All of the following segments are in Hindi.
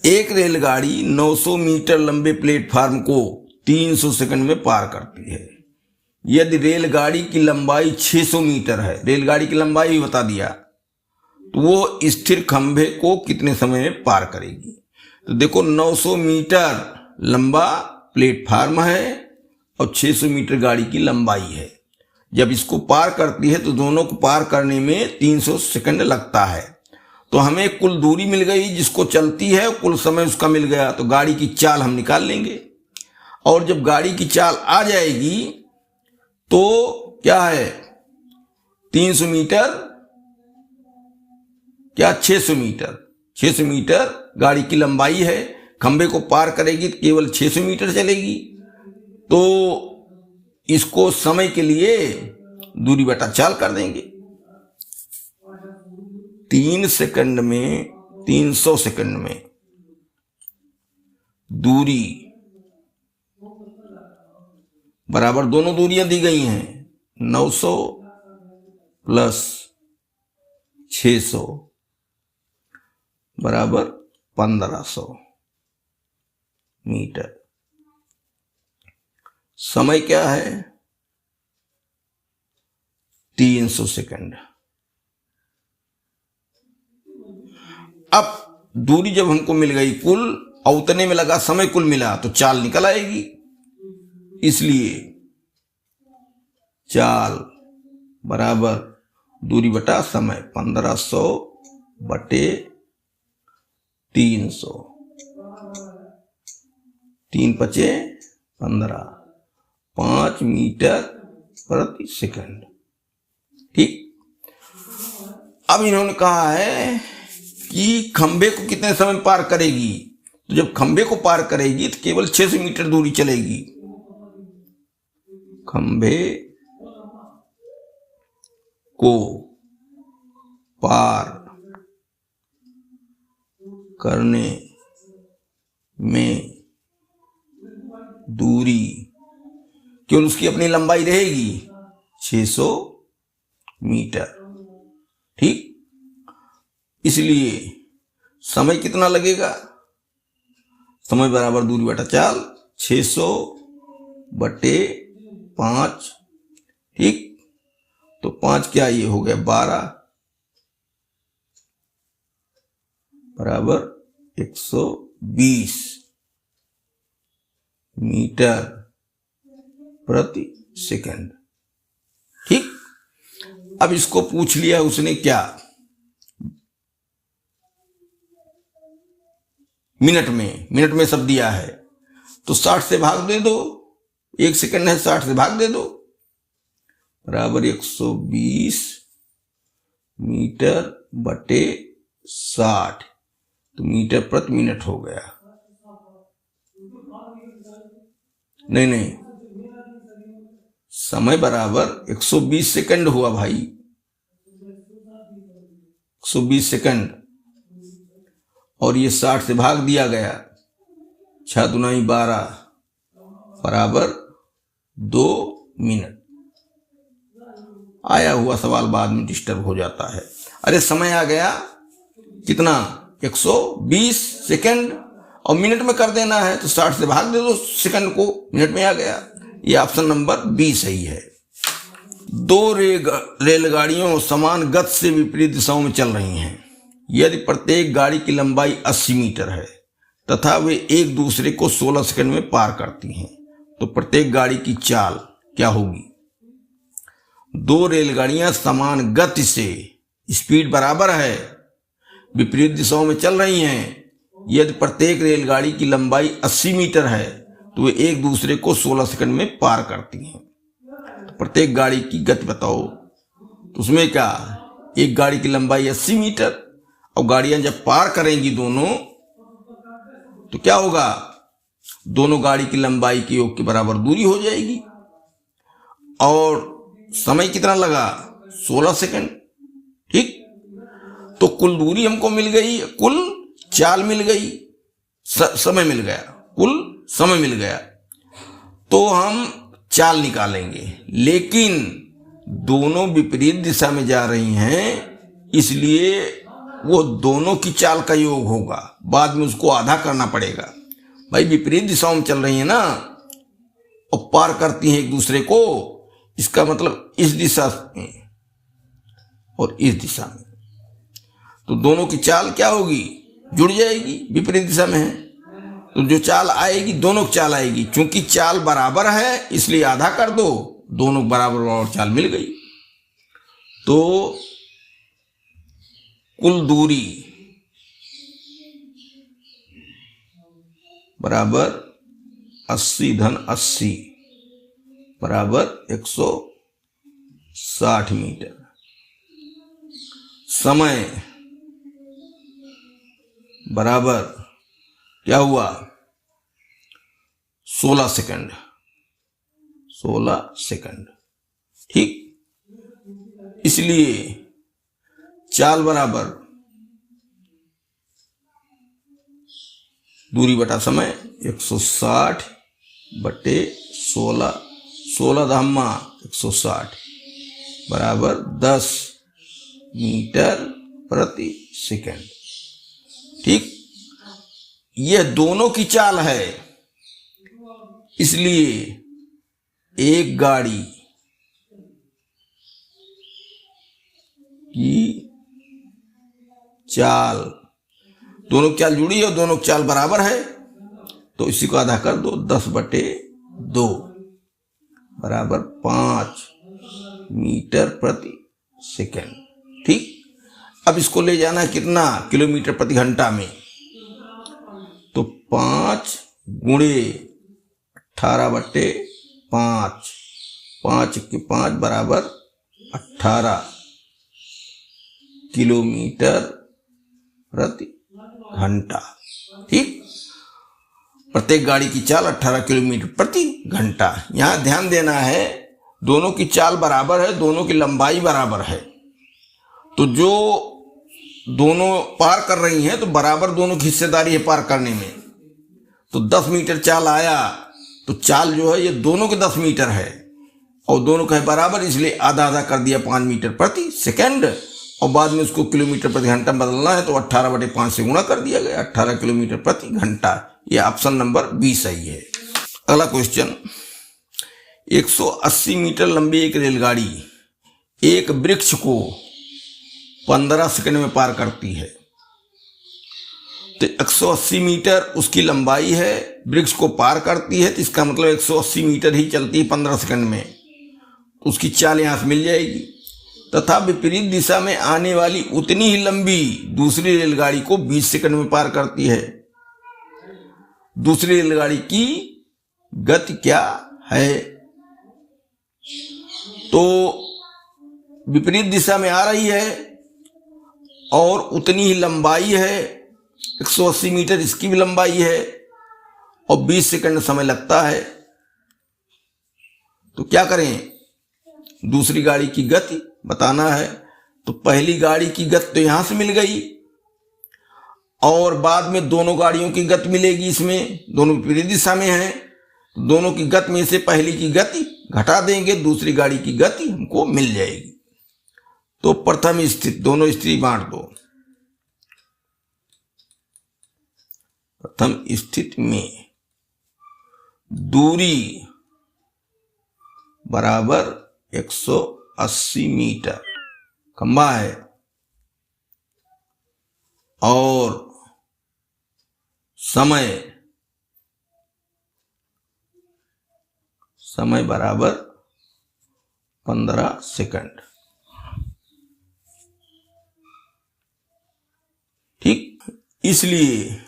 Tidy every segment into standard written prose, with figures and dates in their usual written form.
एक रेलगाड़ी 900 मीटर लंबे प्लेटफार्म को 300 सेकंड में पार करती है। यदि रेलगाड़ी की लंबाई 600 मीटर है, रेलगाड़ी की लंबाई भी बता दिया, तो वो स्थिर खंभे को कितने समय में पार करेगी। तो देखो 900 मीटर लंबा प्लेटफार्म है और 600 मीटर गाड़ी की लंबाई है। जब इसको पार करती है तो दोनों को पार करने में 300 सेकंड लगता है। तो हमें कुल दूरी मिल गई जिसको चलती है, कुल समय उसका मिल गया, तो गाड़ी की चाल हम निकाल लेंगे। और जब गाड़ी की चाल आ जाएगी तो क्या है, 300 मीटर क्या 600 मीटर, 600 मीटर गाड़ी की लंबाई है, खंबे को पार करेगी तो केवल 600 मीटर चलेगी। तो इसको समय के लिए दूरी बटा चाल कर देंगे। 3 सेकंड में 300 सेकंड में दूरी बराबर, दोनों दूरियां दी गई हैं, 900 प्लस 600 बराबर 1500 मीटर। समय क्या है, 300 सेकंड। अब दूरी जब हमको मिल गई कुल, और उतने में लगा समय कुल मिला, तो चाल निकल आएगी। इसलिए चाल बराबर दूरी बटा समय, 1500 बटे 300, 3 पचे 15, 5 मीटर प्रति सेकंड। ठीक। अब इन्होंने कहा है कि खंबे को कितने समय में पार करेगी। तो जब खंबे को पार करेगी तो केवल 600 मीटर दूरी चलेगी। खंबे को पार करने में दूरी केवल उसकी अपनी लंबाई रहेगी 600 मीटर। ठीक। इसलिए समय कितना लगेगा, समय बराबर दूरी बटा चाल, 600 बटे 5। ठीक। तो 5 क्या, ये हो गया 12 बराबर 120 मीटर प्रति सेकंड। ठीक। अब इसको पूछ लिया उसने क्या, मिनट में सब दिया है, तो 60 से भाग दे दो, 1 सेकंड है, 60 से भाग दे दो, बराबर 120 मीटर बटे 60, तो मीटर प्रति मिनट हो गया। नहीं, समय बराबर 120 सेकंड हुआ भाई, 120 सेकंड, और ये 60 से भाग दिया गया, 6 दूनी 12 बराबर 2 मिनट। आया हुआ सवाल बाद में डिस्टर्ब हो जाता है। अरे समय आ गया कितना, 120 सेकंड, और मिनट में कर देना है तो 60 से भाग दे दो सेकंड को, मिनट में आ गया। ये ऑप्शन नंबर बी सही है। 2 रेलगाड़ियों समान गति से विपरीत दिशाओं में चल रही हैं। यदि प्रत्येक गाड़ी की लंबाई 80 मीटर है तथा वे एक दूसरे को 16 सेकंड में पार करती हैं, तो प्रत्येक गाड़ी की चाल क्या होगी। 2 रेलगाड़ियां समान गति से, स्पीड बराबर है, विपरीत दिशाओं में चल रही हैं। यदि प्रत्येक रेलगाड़ी की लंबाई 80 मीटर है तो वे एक दूसरे को 16 सेकंड में पार करती हैं। तो प्रत्येक गाड़ी की गति बताओ। तो उसमें क्या, एक गाड़ी की लंबाई 80 मीटर, और गाड़ियां जब पार करेंगी दोनों, तो क्या होगा, दोनों गाड़ी की लंबाई के योग के बराबर दूरी हो जाएगी। और समय कितना लगा, 16 सेकंड। ठीक। तो कुल दूरी हमको मिल गई, कुल चाल मिल गई, समय मिल गया, कुल समय मिल गया। तो हम चाल निकालेंगे, लेकिन दोनों विपरीत दिशा में जा रही हैं, इसलिए वो दोनों की चाल का योग होगा, बाद में उसको आधा करना पड़ेगा। भाई विपरीत दिशाओं में चल रही है ना और पार करती हैं एक दूसरे को, इसका मतलब इस दिशा में और इस दिशा में, तो दोनों की चाल क्या होगी, जुड़ जाएगी। विपरीत दिशा में है तो जो चाल आएगी दोनों की चाल आएगी, क्योंकि चाल बराबर है इसलिए आधा कर दो, दोनों बराबर बराबर चाल मिल गई। तो कुल दूरी बराबर 80 धन 80 बराबर 160 मीटर। समय बराबर क्या हुआ, 16 सेकंड, 16 सेकंड। ठीक, इसलिए चाल बराबर दूरी बटा समय 160 बटे 16, 16 दहम्मा 160 बराबर 10 मीटर प्रति सेकंड। ठीक, यह दोनों की चाल है, इसलिए एक गाड़ी की चाल, दोनों की चाल जुड़ी है और दोनों की चाल बराबर है, तो इसी को आधा कर दो, 10 बटे 2 बराबर 5 मीटर प्रति सेकंड। ठीक, अब इसको ले जाना है कितना, किलोमीटर प्रति घंटा में, तो 5 गुणे 18 बटे 5, 5 के 5 बराबर 18 किलोमीटर प्रति घंटा। ठीक, प्रत्येक गाड़ी की चाल 18 किलोमीटर प्रति घंटा। यहां ध्यान देना है दोनों की चाल बराबर है, दोनों की लंबाई बराबर है, तो जो दोनों पार कर रही हैं तो बराबर दोनों की हिस्सेदारी है पार करने में। तो 10 मीटर चाल आया तो चाल जो है ये दोनों के 10 मीटर है और दोनों का है बराबर, इसलिए आधा आधा कर दिया 5 मीटर प्रति सेकंड, और बाद में उसको किलोमीटर प्रति घंटा बदलना है तो 18 बटे 5 से गुणा कर दिया गया, 18 किलोमीटर प्रति घंटा। यह ऑप्शन नंबर बी सही है। अगला क्वेश्चन, 180 मीटर लंबी एक रेलगाड़ी एक वृक्ष को 15 सेकंड में पार करती है। तो 180 मीटर उसकी लंबाई है, वृक्ष को पार करती है, तो इसका मतलब 180 मीटर ही चलती है 15 सेकंड में, उसकी चाल यहां से मिल जाएगी। तथा विपरीत दिशा में आने वाली उतनी ही लंबी दूसरी रेलगाड़ी को 20 सेकंड में पार करती है। दूसरी रेलगाड़ी की गति क्या है? तो विपरीत दिशा में आ रही है और उतनी ही लंबाई है, 180 मीटर इसकी भी लंबाई है और 20 सेकंड समय लगता है। तो क्या करें, दूसरी गाड़ी की गति बताना है। तो पहली गाड़ी की गति तो यहां से मिल गई और बाद में दोनों गाड़ियों की गति मिलेगी, इसमें दोनों विपरीत दिशा में हैं, दोनों की गति में से पहली की गति घटा देंगे, दूसरी गाड़ी की गति हमको मिल जाएगी। तो प्रथम स्थिति, दोनों स्थिति बांट दो। प्रथम स्थिति में दूरी बराबर 180 मीटर खंबा है और समय बराबर 15 सेकंड। ठीक, इसलिए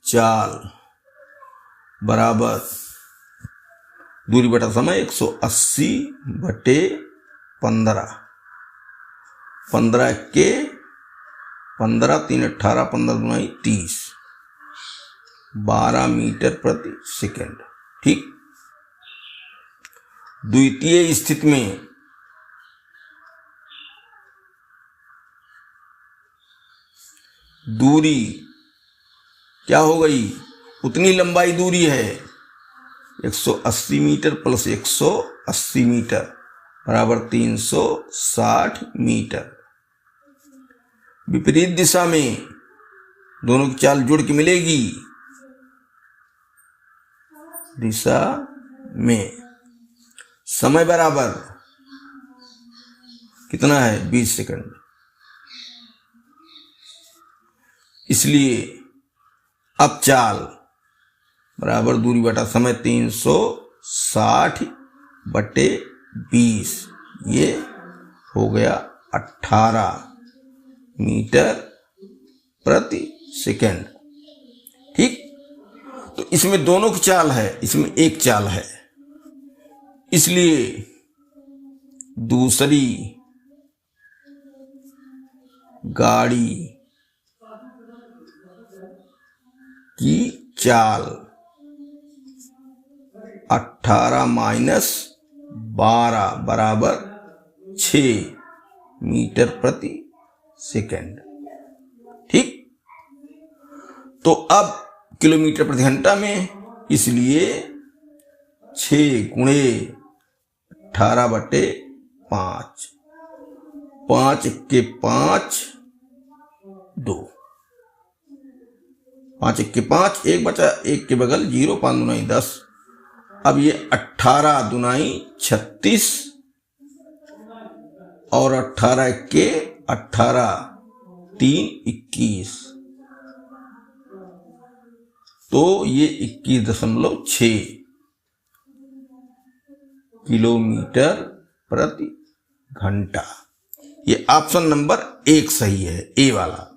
चाल बराबर दूरी बटा समय 180 बटे 15, 15 के 15, 3 18, 15 दूनी 30, 12 मीटर प्रति सेकंड। ठीक, द्वितीय स्थिति में दूरी क्या हो गई, उतनी लंबाई दूरी है, 180 मीटर प्लस 180 मीटर बराबर 360 मीटर। विपरीत दिशा में दोनों की चाल जुड़ के मिलेगी, दिशा में। समय बराबर कितना है, 20 सेकंड। इसलिए अब चाल बराबर दूरी बटा समय 360/20, ये हो गया 18 मीटर प्रति सेकंड। ठीक, तो इसमें दोनों की चाल है, इसमें एक चाल है, इसलिए दूसरी गाड़ी की चाल 18 - 12 बराबर 6 मीटर प्रति सेकंड। ठीक, तो अब किलोमीटर प्रति घंटा में, इसलिए 6 × 18/5, 5 × 5 2, 5 × 5, 1 बचा, 1 के बगल 0, 5 दूनी 10। अब ये 18 दूनी 36 और 18 के 18, 3 21, तो ये 21.6 किलोमीटर प्रति घंटा। ये ऑप्शन नंबर 1 सही है, ए वाला।